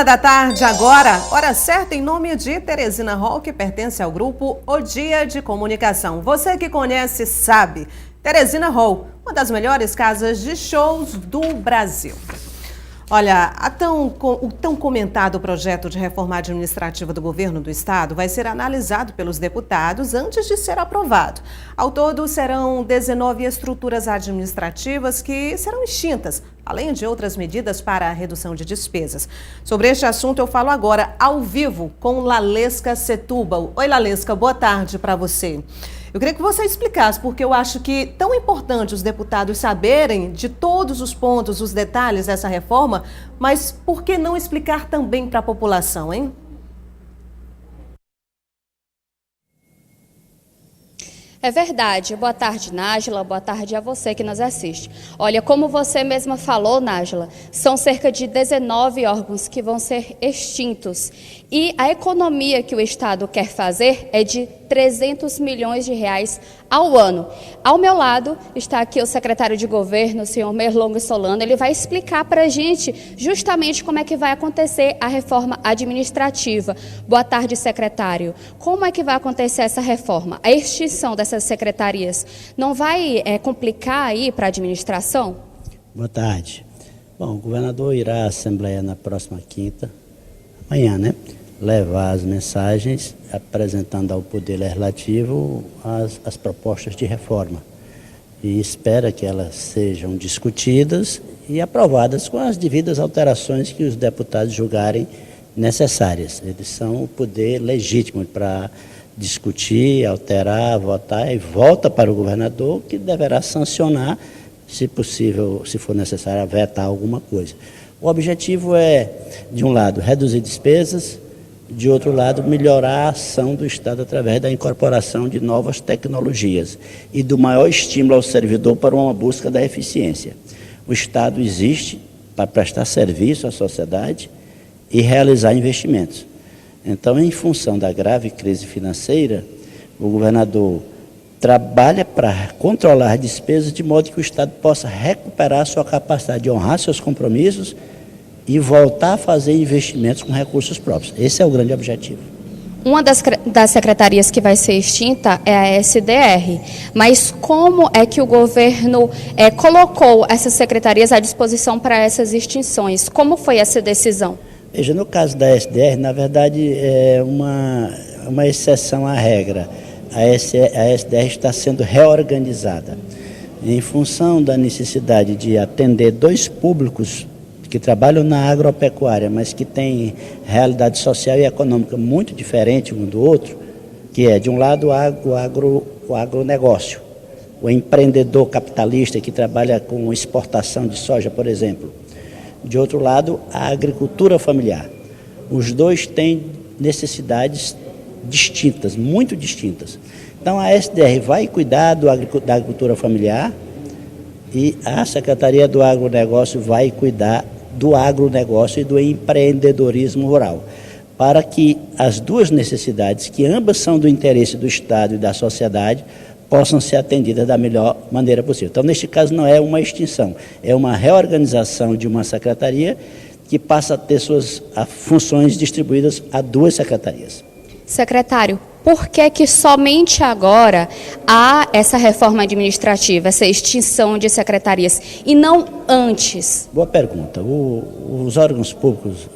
1h da tarde agora, hora certa em nome de Teresina Hall, que pertence ao grupo O Dia de Comunicação. Você que conhece sabe, Teresina Hall, uma das melhores casas de shows do Brasil. Olha, o tão comentado projeto de reforma administrativa do governo do estado vai ser analisado pelos deputados antes de ser aprovado. Ao todo, serão 19 estruturas administrativas que serão extintas, além de outras medidas para a redução de despesas. Sobre este assunto, eu falo agora ao vivo com Lalesca Setúbal. Oi, Lalesca, boa tarde para você. Eu queria que você explicasse, porque eu acho que tão importante os deputados saberem de todos os pontos, os detalhes dessa reforma, mas por que não explicar também para a população, hein? É verdade. Boa tarde, Nájila. Boa tarde a você que nos assiste. Olha, como você mesma falou, Nájila, são cerca de 19 órgãos que vão ser extintos. E a economia que o Estado quer fazer é de 300 milhões de reais ao ano. Ao meu lado está aqui o secretário de governo, o senhor Merlongo Solano. Ele vai explicar para a gente justamente como é que vai acontecer a reforma administrativa. Boa tarde, secretário. Como é que vai acontecer essa reforma? A extinção dessas secretarias não vai complicar aí para a administração? Boa tarde. Bom, o governador irá à Assembleia na próxima quinta, amanhã, né? Levar as mensagens apresentando ao Poder Legislativo as propostas de reforma. E espera que elas sejam discutidas e aprovadas com as devidas alterações que os deputados julgarem necessárias. Eles são o poder legítimo para discutir, alterar, votar, e volta para o governador, que deverá sancionar, se possível, se for necessário, vetar alguma coisa. O objetivo é, de um lado, reduzir despesas, de outro lado, melhorar a ação do Estado através da incorporação de novas tecnologias e do maior estímulo ao servidor para uma busca da eficiência. O Estado existe para prestar serviço à sociedade e realizar investimentos. Então, em função da grave crise financeira, o governador trabalha para controlar as despesas de modo que o Estado possa recuperar sua capacidade de honrar seus compromissos e voltar a fazer investimentos com recursos próprios. Esse é o grande objetivo. Uma das secretarias que vai ser extinta é a SDR, mas como é que o governo colocou essas secretarias à disposição para essas extinções? Como foi essa decisão? Veja, no caso da SDR, na verdade, é uma exceção à regra. A SDR está sendo reorganizada em função da necessidade de atender dois públicos que trabalham na agropecuária, mas que têm realidade social e econômica muito diferente um do outro, que é, de um lado, o agronegócio, o empreendedor capitalista que trabalha com exportação de soja, por exemplo. De outro lado, a agricultura familiar. Os dois têm necessidades distintas, muito distintas. Então, a SDR vai cuidar da agricultura familiar e a Secretaria do Agronegócio vai cuidar do agronegócio e do empreendedorismo rural, para que as duas necessidades, que ambas são do interesse do Estado e da sociedade, possam ser atendidas da melhor maneira possível. Então, neste caso, não é uma extinção, é uma reorganização de uma secretaria que passa a ter suas funções distribuídas a duas secretarias. Secretário, por que somente agora há essa reforma administrativa, essa extinção de secretarias, e não antes? Boa pergunta. Os órgãos públicos,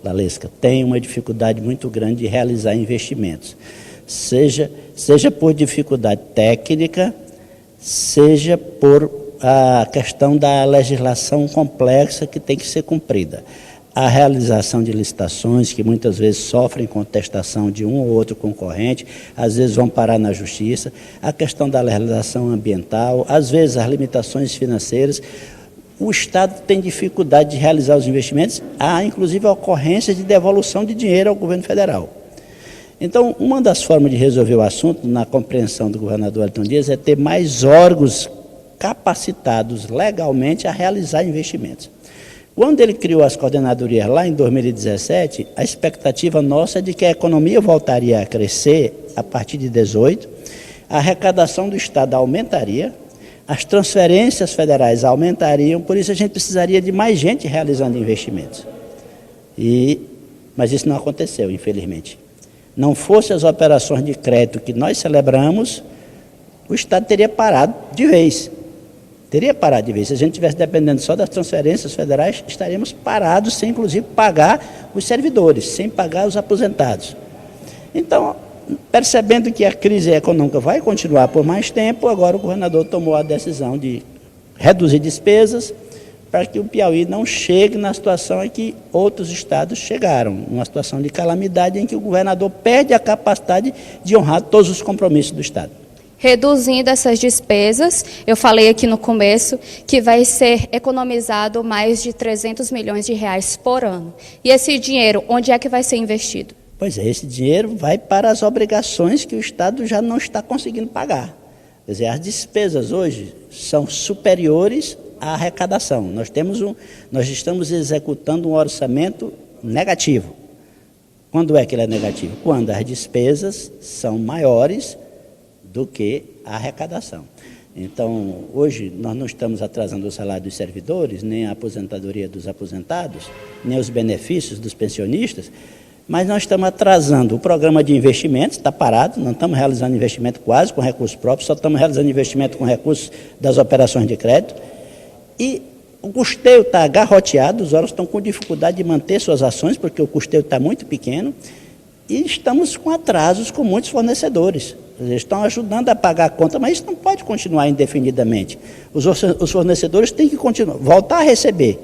Lalesca, têm uma dificuldade muito grande de realizar investimentos, seja por dificuldade técnica, seja por a questão da legislação complexa que tem que ser cumprida. A realização de licitações, que muitas vezes sofrem contestação de um ou outro concorrente, às vezes vão parar na justiça, a questão da legislação ambiental, às vezes as limitações financeiras. O Estado tem dificuldade de realizar os investimentos, há inclusive a ocorrência de devolução de dinheiro ao governo federal. Então, uma das formas de resolver o assunto, na compreensão do governador Wellington Dias, é ter mais órgãos capacitados legalmente a realizar investimentos. Quando ele criou as coordenadorias lá em 2017, a expectativa nossa é de que a economia voltaria a crescer a partir de 2018, a arrecadação do Estado aumentaria, as transferências federais aumentariam, por isso a gente precisaria de mais gente realizando investimentos. Mas isso não aconteceu, infelizmente. Não fosse as operações de crédito que nós celebramos, o Estado teria parado de vez. Teria parado de vez. Se a gente estivesse dependendo só das transferências federais, estaríamos parados sem, inclusive, pagar os servidores, sem pagar os aposentados. Então, percebendo que a crise econômica vai continuar por mais tempo, agora o governador tomou a decisão de reduzir despesas para que o Piauí não chegue na situação em que outros estados chegaram, uma situação de calamidade em que o governador perde a capacidade de honrar todos os compromissos do Estado. Reduzindo essas despesas, eu falei aqui no começo que vai ser economizado mais de 300 milhões de reais por ano. E esse dinheiro, onde é que vai ser investido? Pois é, esse dinheiro vai para as obrigações que o Estado já não está conseguindo pagar. Quer dizer, as despesas hoje são superiores à arrecadação. Nós estamos executando um orçamento negativo. Quando é que ele é negativo? Quando as despesas são maiores do que a arrecadação. Então, hoje, nós não estamos atrasando o salário dos servidores, nem a aposentadoria dos aposentados, nem os benefícios dos pensionistas, mas nós estamos atrasando o programa de investimentos, está parado, não estamos realizando investimento quase com recursos próprios, só estamos realizando investimento com recursos das operações de crédito, e o custeio está garroteado, os órgãos estão com dificuldade de manter suas ações, porque o custeio está muito pequeno, e estamos com atrasos com muitos fornecedores. Eles estão ajudando a pagar a conta, mas isso não pode continuar indefinidamente. Os fornecedores têm que continuar, voltar a receber.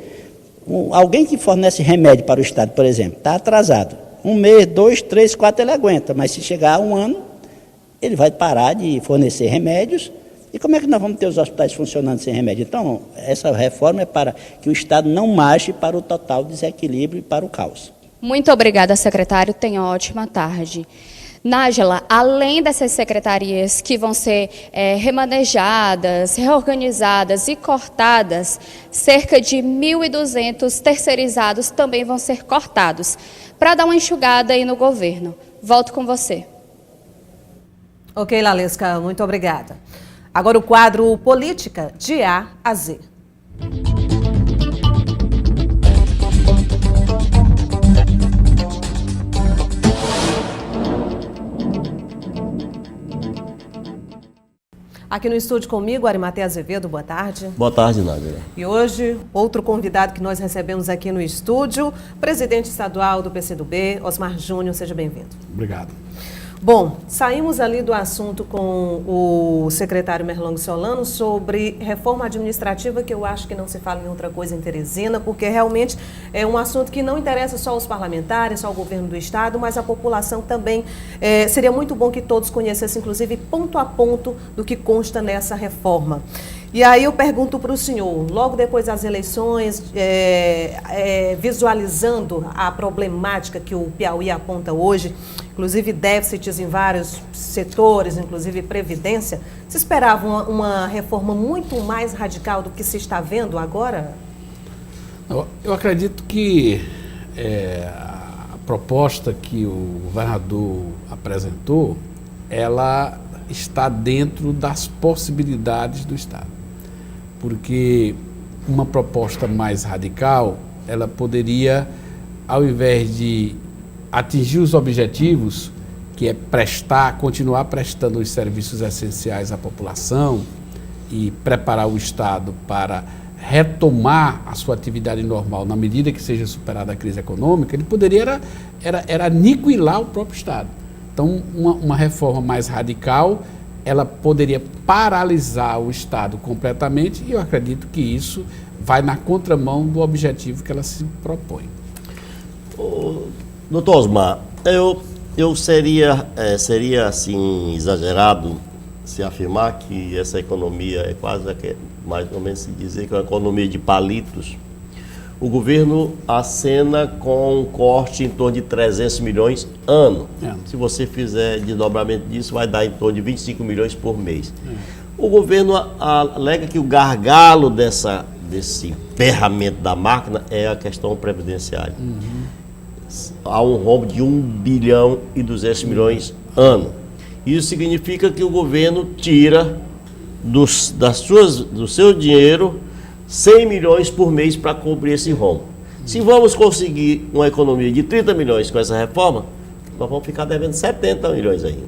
Alguém que fornece remédio para o Estado, por exemplo, está atrasado. 1 mês, 2, 3, 4 ele aguenta, mas se chegar a 1 ano, ele vai parar de fornecer remédios. E como é que nós vamos ter os hospitais funcionando sem remédio? Então, essa reforma é para que o Estado não marche para o total desequilíbrio e para o caos. Muito obrigada, secretário. Tenha uma ótima tarde. Nájila, além dessas secretarias que vão ser remanejadas, reorganizadas e cortadas, cerca de 1.200 terceirizados também vão ser cortados, para dar uma enxugada aí no governo. Volto com você. Ok, Lalesca, muito obrigada. Agora o quadro Política, de A a Z. Aqui no estúdio comigo, Arimatea Azevedo, boa tarde. Boa tarde, Nádia. E hoje, outro convidado que nós recebemos aqui no estúdio, presidente estadual do PCdoB, Osmar Júnior, seja bem-vindo. Obrigado. Bom, saímos ali do assunto com o secretário Merlong Solano sobre reforma administrativa, que eu acho que não se fala em outra coisa em Teresina, porque realmente é um assunto que não interessa só os parlamentares, só o governo do estado, mas a população também. Seria muito bom que todos conhecessem, inclusive, ponto a ponto do que consta nessa reforma. E aí eu pergunto para o senhor, logo depois das eleições, visualizando a problemática que o Piauí aponta hoje, inclusive déficits em vários setores, inclusive previdência, se esperava uma reforma muito mais radical do que se está vendo agora? Eu acredito que a proposta que o governador apresentou, ela está dentro das possibilidades do Estado. Porque uma proposta mais radical, ela poderia, ao invés de atingir os objetivos, que é continuar prestando os serviços essenciais à população e preparar o Estado para retomar a sua atividade normal na medida que seja superada a crise econômica, ele poderia era aniquilar o próprio Estado. Então, uma reforma mais radical, ela poderia paralisar o Estado completamente, e eu acredito que isso vai na contramão do objetivo que ela se propõe. Doutor Osmar, eu seria assim exagerado se afirmar que essa economia é quase, mais ou menos se dizer que é uma economia de palitos. O governo acena com um corte em torno de 300 milhões ano. Se você fizer desdobramento disso, vai dar em torno de 25 milhões por mês. O governo alega que o gargalo desse emperramento da máquina é a questão previdenciária. Há um rombo de 1 bilhão e 200 milhões ano. Isso significa que o governo tira do seu dinheiro 100 milhões por mês para cobrir esse rombo. Se vamos conseguir uma economia de 30 milhões com essa reforma, nós vamos ficar devendo 70 milhões ainda.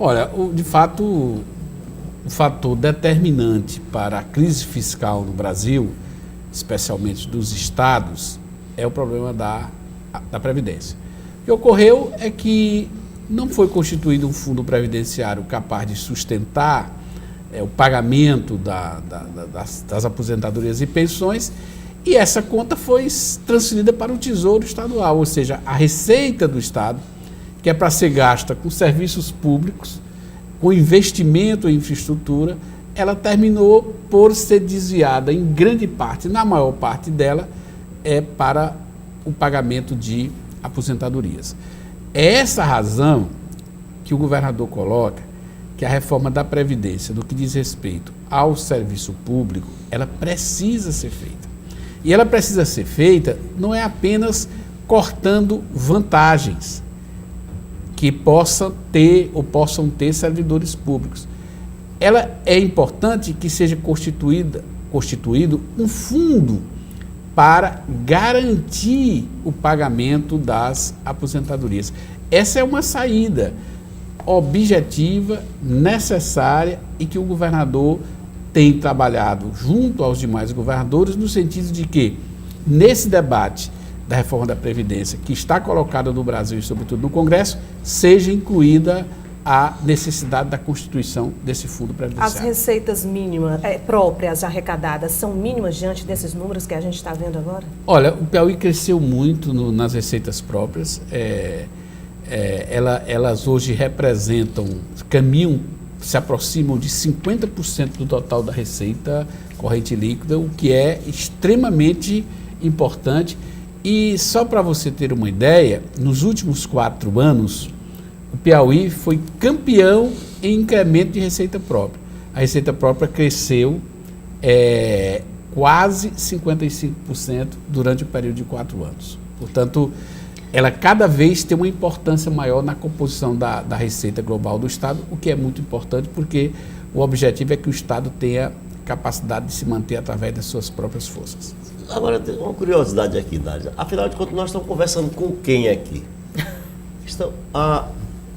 Olha, de fato, o fator determinante para a crise fiscal no Brasil, especialmente dos estados, é o problema da Previdência. O que ocorreu é que não foi constituído um fundo previdenciário capaz de sustentar o pagamento das aposentadorias e pensões, e essa conta foi transferida para o Tesouro Estadual, ou seja, a receita do Estado, que é para ser gasta com serviços públicos, com investimento em infraestrutura, ela terminou por ser desviada em grande parte, na maior parte dela, para o pagamento de aposentadorias. É essa razão que o governador coloca que a reforma da Previdência, no que diz respeito ao serviço público, ela precisa ser feita. E ela precisa ser feita não é apenas cortando vantagens que possam ter servidores públicos. Ela é importante que seja constituído um fundo para garantir o pagamento das aposentadorias. Essa é uma saída objetiva, necessária e que o governador tem trabalhado junto aos demais governadores no sentido de que, nesse debate da reforma da Previdência, que está colocada no Brasil e sobretudo no Congresso, seja incluída a necessidade da constituição desse fundo previdenciário. As receitas mínimas próprias arrecadadas são mínimas diante desses números que a gente está vendo agora? Olha, o Piauí cresceu muito nas receitas próprias. Elas hoje se aproximam de 50% do total da receita corrente líquida, o que é extremamente importante. E só para você ter uma ideia, nos últimos 4 anos, o Piauí foi campeão em incremento de receita própria. A receita própria cresceu quase 55% durante o período de 4 anos. Portanto, ela cada vez tem uma importância maior na composição da receita global do Estado, o que é muito importante porque o objetivo é que o Estado tenha capacidade de se manter através das suas próprias forças. Agora, tem uma curiosidade aqui, Nádia. Afinal de contas, nós estamos conversando com quem aqui?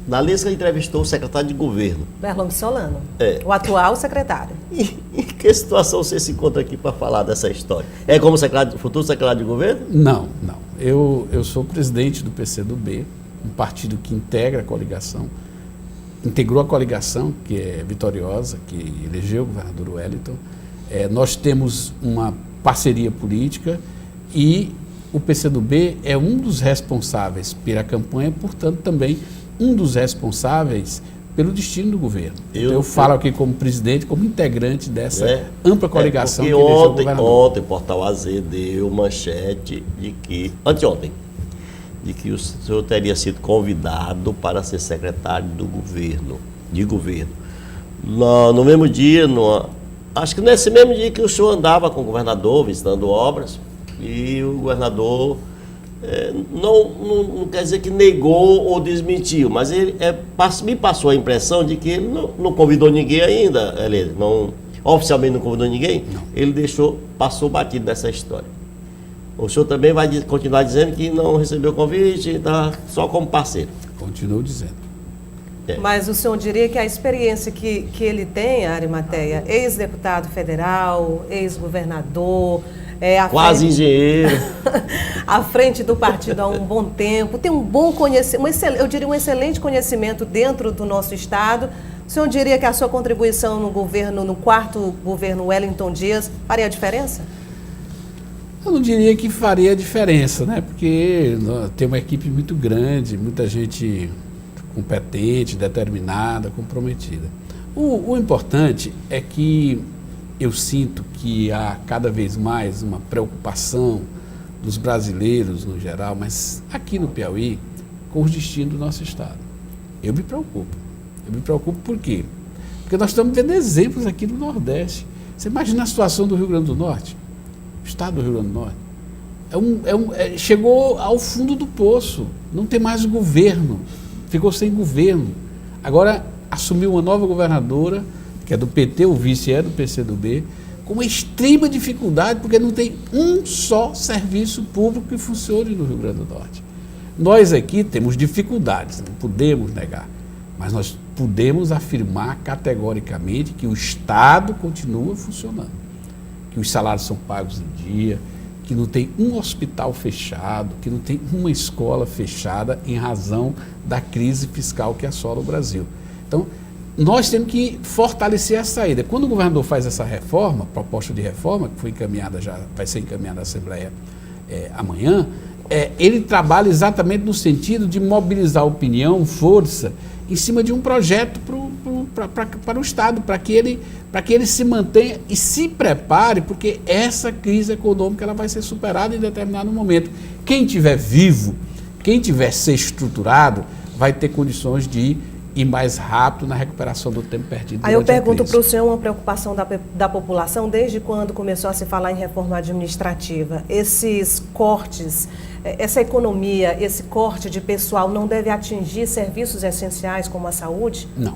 Na Lesca entrevistou o secretário de governo. Berlong Solano, o atual secretário. E em que situação você se encontra aqui para falar dessa história? É como futuro secretário de governo? Não. Eu sou presidente do PCdoB, um partido que integrou a coligação, que é vitoriosa, que elegeu o governador Wellington. Nós temos uma parceria política e o PCdoB é um dos responsáveis pela campanha, portanto, também um dos responsáveis pelo destino do governo. Eu falo aqui como presidente, como integrante dessa ampla coligação que elegeu o governador. Ontem, Portal AZ deu manchete anteontem, de que o senhor teria sido convidado para ser secretário de governo. No mesmo dia, acho que nesse mesmo dia que o senhor andava com o governador visitando obras, e o governador não quer dizer que negou ou desmentiu, mas ele me passou a impressão de que ele não convidou ninguém ainda, ele oficialmente não convidou ninguém, ele passou batido nessa história. O senhor também vai continuar dizendo que não recebeu convite, está só como parceiro. Continuo dizendo. Mas o senhor diria que a experiência que ele tem, Arimateia, ex-deputado federal, ex-governador, quase engenheiro, à frente do partido há um bom tempo, tem um bom conhecimento, eu diria um excelente conhecimento dentro do nosso Estado. O senhor diria que a sua contribuição no 4º governo Wellington Dias faria a diferença? Eu não diria que faria a diferença, né? Porque tem uma equipe muito grande, muita gente competente, determinada, comprometida. O importante é que eu sinto que há cada vez mais uma preocupação dos brasileiros no geral, mas aqui no Piauí, com os destinos do nosso Estado. Eu me preocupo por quê? Porque nós estamos vendo exemplos aqui no Nordeste. Você imagina a situação do Rio Grande do Norte? O Estado do Rio Grande do Norte. Chegou ao fundo do poço, não tem mais governo, ficou sem governo. Agora assumiu uma nova governadora, que é do PT, o vice é do PCdoB, com uma extrema dificuldade, porque não tem um só serviço público que funcione no Rio Grande do Norte. Nós aqui temos dificuldades, não podemos negar, mas nós podemos afirmar categoricamente que o Estado continua funcionando, que os salários são pagos em dia, que não tem um hospital fechado, que não tem uma escola fechada em razão da crise fiscal que assola o Brasil. Então, nós temos que fortalecer a saída. Quando o governador faz essa reforma, proposta de reforma, que foi encaminhada já, vai ser encaminhada à Assembleia amanhã, ele trabalha exatamente no sentido de mobilizar opinião, força, em cima de um projeto para o Estado, para que ele se mantenha e se prepare, porque essa crise econômica ela vai ser superada em determinado momento. Quem estiver vivo, quem tiver ser estruturado, vai ter condições de ir mais rápido na recuperação do tempo perdido. Aí eu pergunto para o senhor uma preocupação da população desde quando começou a se falar em reforma administrativa. Esses cortes, essa economia, esse corte de pessoal não deve atingir serviços essenciais como a saúde? Não.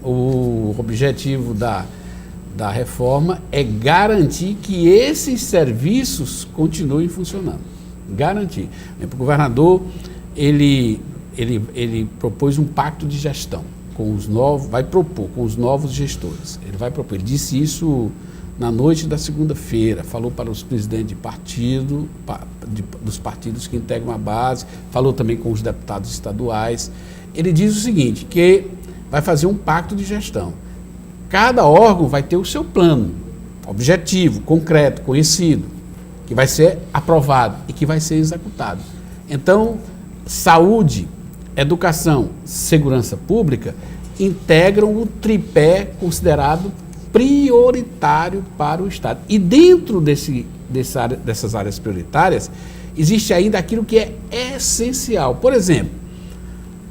O objetivo da reforma é garantir que esses serviços continuem funcionando. Garantir. O governador, ele propôs um pacto de gestão com os novos, vai propor com os novos gestores. Ele disse isso na noite da segunda-feira, falou para os presidentes de partido, dos partidos que integram a base, falou também com os deputados estaduais. Ele diz o seguinte, que vai fazer um pacto de gestão. Cada órgão vai ter o seu plano, objetivo, concreto, conhecido, que vai ser aprovado e que vai ser executado. Então, saúde, educação, segurança pública integram o tripé considerado prioritário para o Estado. E dentro dessas áreas prioritárias, existe ainda aquilo que é essencial. Por exemplo,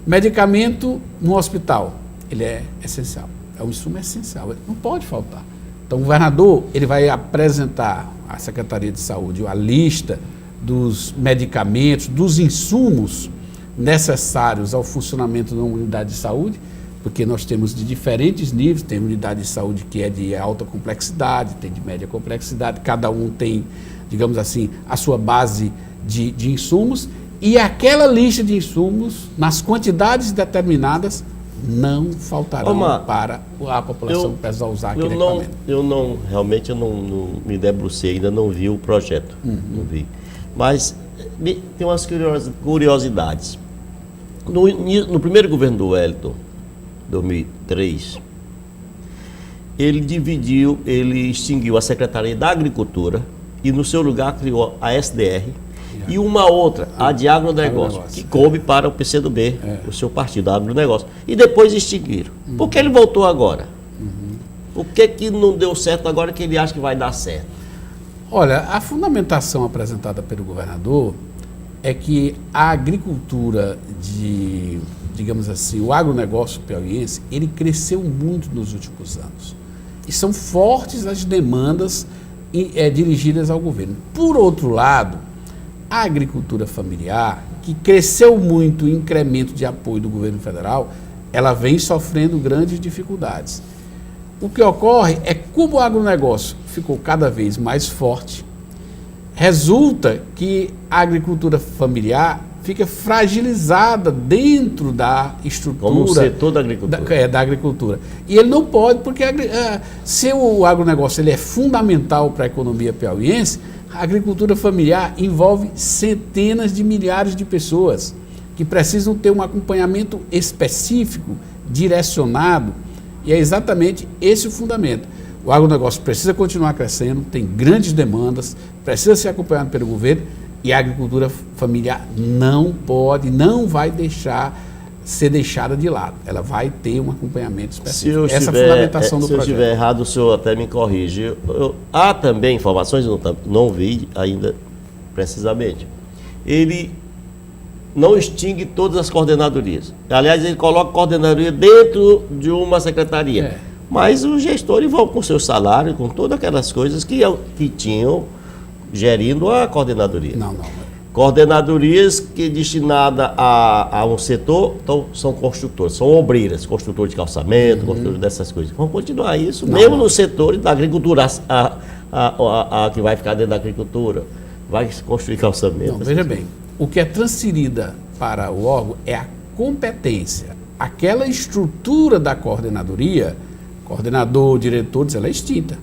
medicamento no hospital, ele é essencial, é um insumo essencial, ele não pode faltar. Então, o governador ele vai apresentar à Secretaria de Saúde a lista dos medicamentos, dos insumos necessários ao funcionamento da unidade de saúde, porque nós temos de diferentes níveis, tem unidade de saúde que é de alta complexidade, tem de média complexidade, cada um tem, digamos assim, a sua base de insumos, e aquela lista de insumos, nas quantidades determinadas, não faltarão para a população que precisa usar aquele equipamento. Realmente eu não me debrucei, ainda não vi o projeto, não vi. Mas tem umas curiosidades. No primeiro governo do Wellington, 2003, ele extinguiu a Secretaria da Agricultura e no seu lugar criou a SDR e uma outra, a de agronegócio, que coube para o PCdoB, o seu partido, agronegócio. E depois extinguiram. Por que ele voltou agora? Por que não deu certo agora que ele acha que vai dar certo? Olha, a fundamentação apresentada pelo governador é que a agricultura digamos assim, o agronegócio piauiense, ele cresceu muito nos últimos anos. E são fortes as demandas dirigidas ao governo. Por outro lado, a agricultura familiar, que cresceu muito em incremento de apoio do governo federal, ela vem sofrendo grandes dificuldades. O que ocorre é que, como o agronegócio ficou cada vez mais forte, resulta que a agricultura familiar fica fragilizada dentro da estrutura... Como o setor da agricultura. Da agricultura. E ele não pode, porque se o agronegócio ele é fundamental para a economia piauiense, a agricultura familiar envolve centenas de milhares de pessoas que precisam ter um acompanhamento específico, direcionado, e é exatamente esse o fundamento. O agronegócio precisa continuar crescendo, tem grandes demandas, precisa ser acompanhado pelo governo, e a agricultura familiar não vai ser deixada de lado. Ela vai ter um acompanhamento específico. Essa é a fundamentação do projeto. Se eu estiver errado, o senhor até me corrige. Há também informações, não vi ainda precisamente. Ele não extingue todas as coordenadorias. Aliás, ele coloca coordenadoria dentro de uma secretaria. Mas os gestores vão com seu salário, com todas aquelas coisas que tinham gerindo a coordenadoria. Não. Coordenadorias que destinadas a um setor, então são construtores, são obreiras, construtor de calçamento, construtor dessas coisas. Vamos continuar isso, mesmo no setor da agricultura. a que vai ficar dentro da agricultura, vai se construir calçamento. Não, veja bem, o que é transferida para o órgão é a competência. Aquela estrutura da coordenadoria, coordenador, diretores, ela é extinta.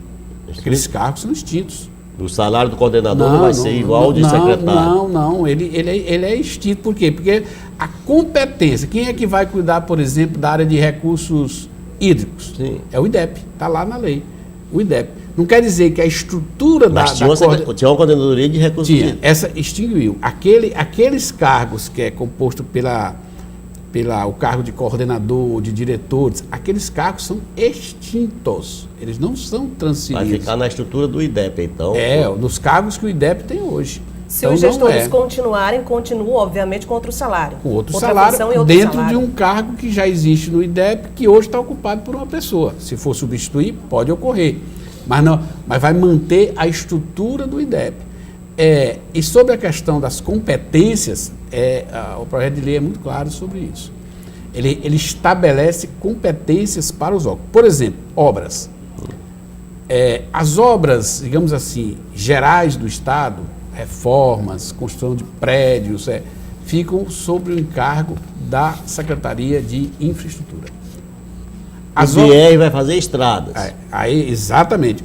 Aqueles cargos são extintos. O salário do coordenador não vai ser igual ao de secretário. Não, ele é extinto. Por quê? Porque a competência, quem é que vai cuidar, por exemplo, da área de recursos hídricos? Sim. É o IDEP, está lá na lei. O IDEP. Não quer dizer que a estrutura tinha uma coordenadoria de recursos hídricos. Essa extinguiu. Aqueles cargos que é composto o cargo de coordenador, de diretores, aqueles cargos são extintos. Eles não são transferidos. Vai ficar na estrutura do IDEP, então. Nos cargos que o IDEP tem hoje. Se os gestores continuarem, continuam, obviamente, com outro salário. Com outro salário, dentro de um cargo que já existe no IDEP, que hoje está ocupado por uma pessoa. Se for substituir, pode ocorrer. Mas vai manter a estrutura do IDEP. E sobre a questão das competências, o projeto de lei é muito claro sobre isso. Ele estabelece competências para os órgãos. Por exemplo, obras. As obras, digamos assim, gerais do Estado, reformas, construção de prédios, ficam sob o encargo da Secretaria de Infraestrutura. O DR vai fazer estradas. Exatamente.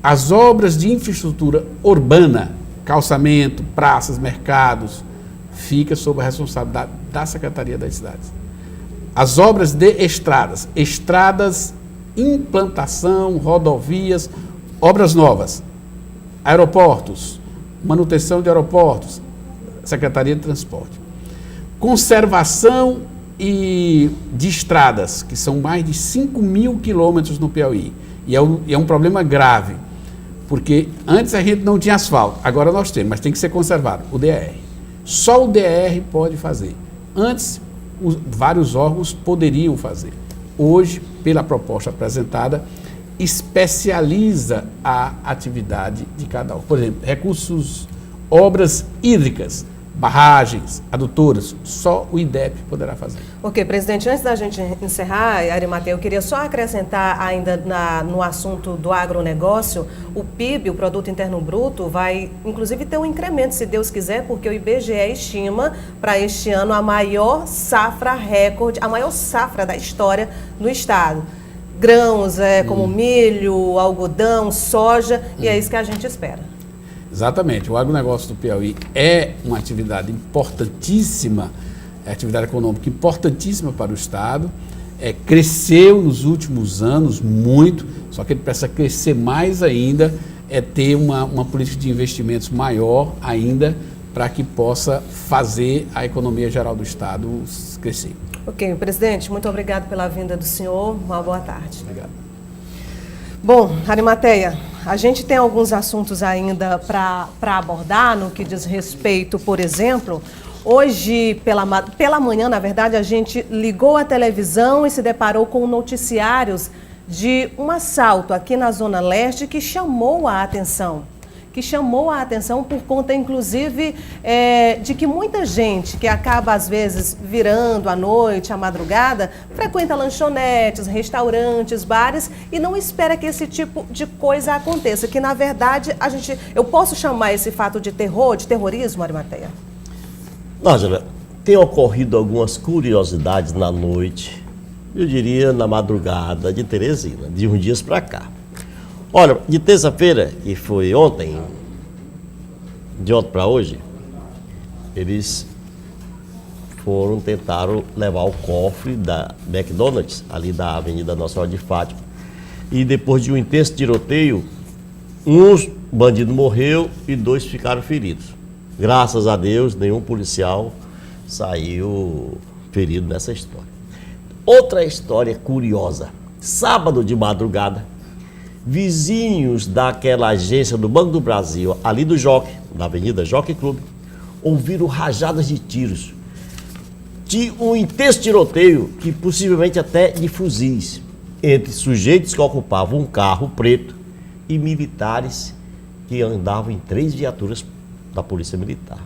As obras de infraestrutura urbana, calçamento, praças, mercados, fica sob a responsabilidade da Secretaria das Cidades. As obras de estradas, implantação, rodovias, obras novas, aeroportos, manutenção de aeroportos, Secretaria de Transporte. Conservação de estradas, que são mais de 5.000 quilômetros no Piauí. E é um problema grave, porque antes a gente não tinha asfalto, agora nós temos, mas tem que ser conservado, o DR. Só o DR pode fazer. Antes, vários órgãos poderiam fazer. Hoje, pela proposta apresentada, especializa a atividade de cada órgão. Por exemplo, obras hídricas, barragens, adutoras, só o IDEP poderá fazer. Ok, presidente, antes da gente encerrar, Arimatea, eu queria só acrescentar ainda no assunto do agronegócio, o PIB, o Produto Interno Bruto, vai inclusive ter um incremento, se Deus quiser, porque o IBGE estima para este ano a maior safra recorde, a maior safra da história no estado. Grãos como milho, algodão, soja, e é isso que a gente espera. Exatamente. O agronegócio do Piauí é uma atividade importantíssima, atividade econômica importantíssima para o Estado. Cresceu nos últimos anos muito, só que ele precisa crescer mais ainda, ter uma política de investimentos maior ainda, para que possa fazer a economia geral do Estado crescer. Ok, presidente, muito obrigado pela vinda do senhor. Uma boa tarde. Obrigado. Bom, Arimatea, a gente tem alguns assuntos ainda para abordar no que diz respeito, por exemplo, hoje pela manhã, na verdade, a gente ligou a televisão e se deparou com noticiários de um assalto aqui na Zona Leste que chamou a atenção por conta, inclusive, de que muita gente que acaba, às vezes, virando à noite, à madrugada, frequenta lanchonetes, restaurantes, bares e não espera que esse tipo de coisa aconteça, que, na verdade, eu posso chamar esse fato de terrorismo, Arimatea? Nájila, tem ocorrido algumas curiosidades na noite, eu diria na madrugada de Teresina, de uns dias para cá. Olha, de terça-feira, que foi ontem, de ontem para hoje, eles tentaram levar o cofre da McDonald's, ali da Avenida Nossa Senhora de Fátima. E depois de um intenso tiroteio, um bandido morreu e 2 ficaram feridos. Graças a Deus, nenhum policial saiu ferido nessa história. Outra história curiosa. Sábado de madrugada, vizinhos daquela agência do Banco do Brasil, ali do Jockey, na Avenida Jockey Club, ouviram rajadas de tiros. De um intenso tiroteio, que possivelmente até de fuzis, entre sujeitos que ocupavam um carro preto e militares que andavam em 3 viaturas da Polícia Militar.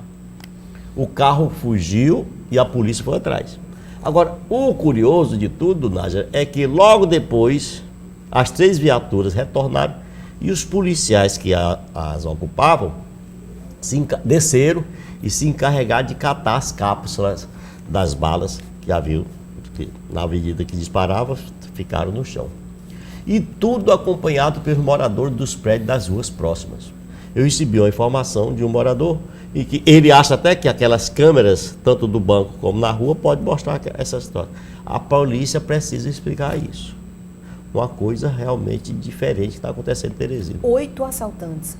O carro fugiu e a polícia foi atrás. Agora, o curioso de tudo, Nájila, é que logo depois as 3 viaturas retornaram E os policiais que as ocupavam desceram e se encarregaram de catar as cápsulas das balas que haviam, que, na medida que disparavam, ficaram no chão. E tudo acompanhado pelos moradores dos prédios das ruas próximas. Eu recebi uma informação de um morador e que ele acha até que aquelas câmeras, tanto do banco como na rua, pode mostrar essa história. A polícia precisa explicar isso. Uma coisa realmente diferente que está acontecendo em Teresina. 8 assaltantes.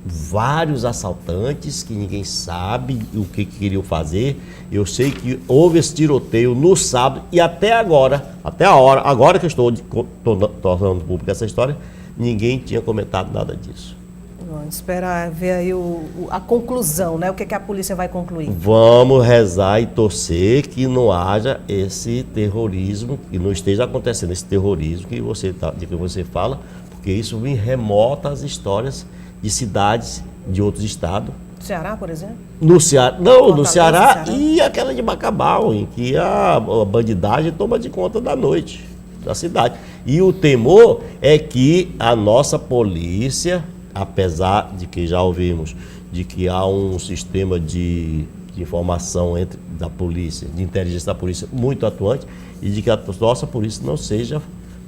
Vários assaltantes que ninguém sabe o que queriam fazer. Eu sei que houve esse tiroteio no sábado e até agora que eu estou tornando pública essa história, ninguém tinha comentado nada disso. Vamos esperar ver aí a conclusão, né? O que a polícia vai concluir. Vamos rezar e torcer que não haja esse terrorismo, que não esteja acontecendo esse terrorismo de que você fala, porque isso me remota às histórias de cidades de outros estados. Ceará, por exemplo? No Ceará, não, no Ceará e aquela de Bacabal, em que a bandidagem toma de conta da noite, da cidade. E o temor é que a nossa polícia, apesar de que já ouvimos de que há um sistema de informação da polícia, de inteligência da polícia muito atuante, e de que a nossa polícia não seja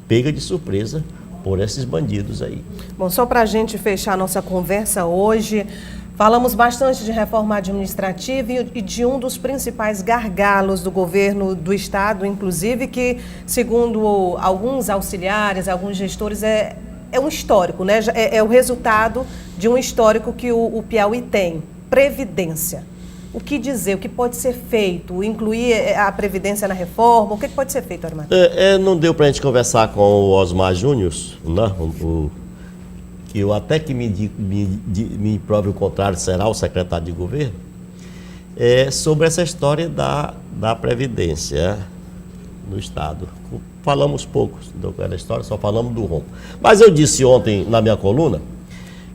pega de surpresa por esses bandidos aí. Bom, só para a gente fechar nossa conversa hoje, falamos bastante de reforma administrativa e de um dos principais gargalos do governo do estado, inclusive, que, segundo alguns auxiliares, alguns gestores, é um histórico, né? É o resultado de um histórico que o Piauí tem, Previdência. O que dizer, o que pode ser feito, incluir a Previdência na reforma, o que pode ser feito, Armando? Não deu para a gente conversar com o Osmar Júnior, né? Que eu até que me prove o contrário, será o secretário de governo, sobre essa história da Previdência no estado. Falamos pouco da história, só falamos do rombo. Mas eu disse ontem na minha coluna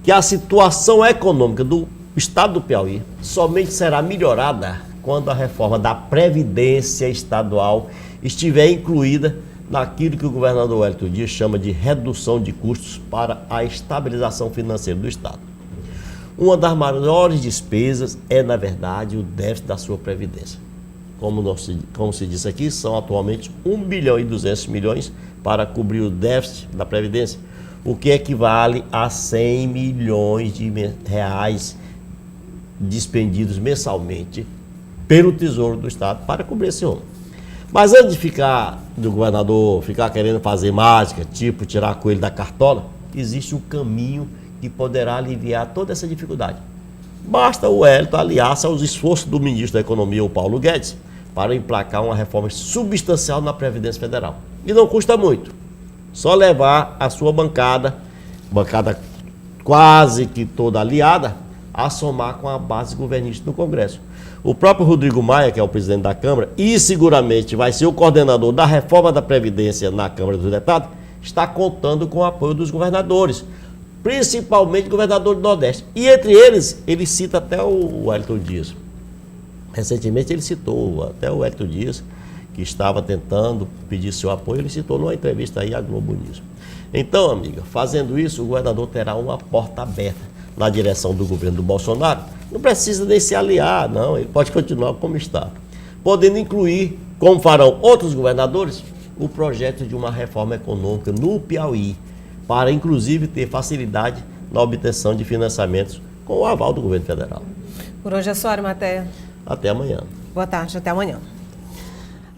que a situação econômica do estado do Piauí somente será melhorada quando a reforma da Previdência Estadual estiver incluída naquilo que o governador Wellington Dias chama de redução de custos para a estabilização financeira do estado. Uma das maiores despesas é, na verdade, o déficit da sua Previdência. Como se disse aqui, são atualmente 1 bilhão e 200 milhões para cobrir o déficit da Previdência, o que equivale a 100 milhões de reais dispendidos mensalmente pelo Tesouro do Estado para cobrir esse rombo. Mas antes do governador ficar querendo fazer mágica, tipo tirar coelho da cartola, existe um caminho que poderá aliviar toda essa dificuldade. Basta o Wellington aliar-se aos esforços do ministro da Economia, o Paulo Guedes, para emplacar uma reforma substancial na Previdência Federal. E não custa muito. Só levar a sua bancada quase que toda aliada, a somar com a base governista do Congresso. O próprio Rodrigo Maia, que é o presidente da Câmara, e seguramente vai ser o coordenador da reforma da Previdência na Câmara dos Deputados, está contando com o apoio dos governadores, principalmente o governador do Nordeste. E entre eles, ele cita até o Wellington Dias. Recentemente ele citou até o Wellington Dias, que estava tentando pedir seu apoio, ele citou numa entrevista aí à Globo News. Então, amiga, fazendo isso, o governador terá uma porta aberta na direção do governo do Bolsonaro. Não precisa nem se aliar, não, ele pode continuar como está. Podendo incluir, como farão outros governadores, o projeto de uma reforma econômica no Piauí, para inclusive ter facilidade na obtenção de financiamentos com o aval do governo federal. Por hoje é só, Arimateia. Até amanhã. Boa tarde, até amanhã.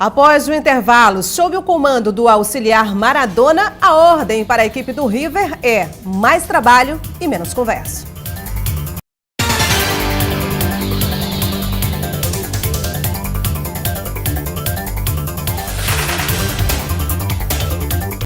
Após o intervalo, sob o comando do auxiliar Maradona, a ordem para a equipe do River é mais trabalho e menos conversa.